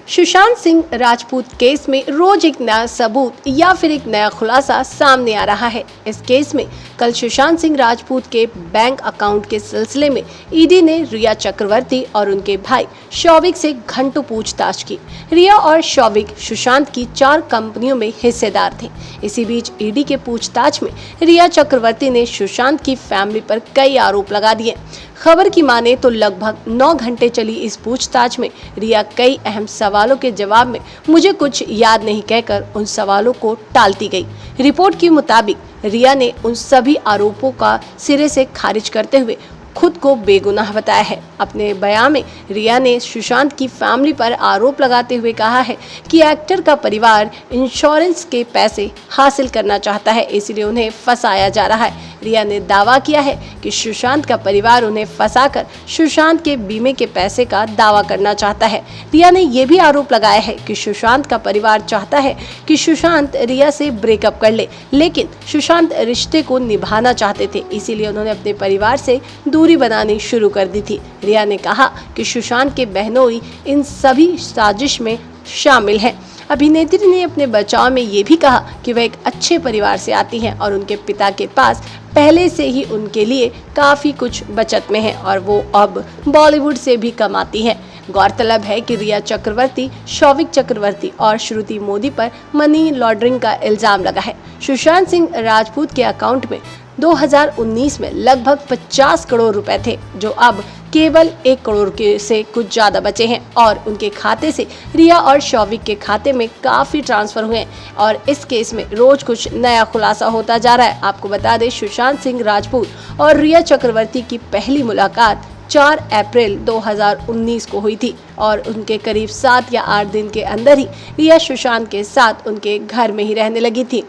Sushant Singh Rajput case में रोज एक नया सबूत या फिर एक नया खुलासा सामने आ रहा है। इस केस में कल सुशांत सिंह राजपूत के बैंक अकाउंट के सिलसिले में ईडी ने रिया चक्रवर्ती और उनके भाई शौविक से घंटों पूछताछ की। रिया और शौविक सुशांत की 4 कंपनियों में हिस्सेदार थे। इसी बीच ईडी के पूछताछ में रिया चक्रवर्ती ने सुशांत की फैमिली पर कई आरोप लगा दिए। खबर की माने तो लगभग 9 घंटे चली इस पूछताछ में रिया कई अहम सवालों के जवाब में मुझे कुछ याद नहीं कहकर उन सवालों को टालती गई। रिपोर्ट के मुताबिक रिया ने उन सभी आरोपों का सिरे से खारिज करते हुए खुद को बेगुनाह बताया है। अपने बयान में रिया ने सुशांत की फैमिली पर आरोप लगाते हुए कहा है कि एक्टर का परिवार इंश्योरेंस के पैसे हासिल करना चाहता है, इसलिए उन्हें फंसाया जा रहा है। रिया ने दावा किया है कि सुशांत का परिवार उन्हें फंसाकर सुशांत के बीमे के पैसे का दावा करना चाहता है। रिया ने यह भी आरोप लगाया है कि सुशांत का परिवार चाहता है कि सुशांत रिया से ब्रेकअप कर ले, लेकिन सुशांत रिश्ते को निभाना चाहते थे, इसीलिए उन्होंने अपने परिवार से दूरी बनानी शुरू कर दी थी। रिया ने कहा कि सुशांत के बहनोई इन सभी साजिश में शामिल हैं। अभिनेत्री ने अपने बचाव में ये भी कहा कि वह एक अच्छे परिवार से आती हैं और उनके पिता के पास पहले से ही उनके लिए काफ़ी कुछ बचत में है और वो अब बॉलीवुड से भी कमाती हैं। गौरतलब है कि रिया चक्रवर्ती, शौविक चक्रवर्ती और श्रुति मोदी पर मनी लॉन्ड्रिंग का इल्जाम लगा है। सुशांत सिंह राजपूत के अकाउंट में 2019 में लगभग 50 करोड़ रुपए थे, जो अब केवल 1 करोड़ के से कुछ ज्यादा बचे हैं और उनके खाते से रिया और शौविक के खाते में काफी ट्रांसफर हुए हैं और इस केस में रोज कुछ नया खुलासा होता जा रहा है। आपको बता दें, सुशांत सिंह राजपूत और रिया चक्रवर्ती की पहली मुलाकात 4 अप्रैल 2019 को हुई थी और उनके करीब 7 या 8 दिन के अंदर ही रिया सुशांत के साथ उनके घर में ही रहने लगी थी।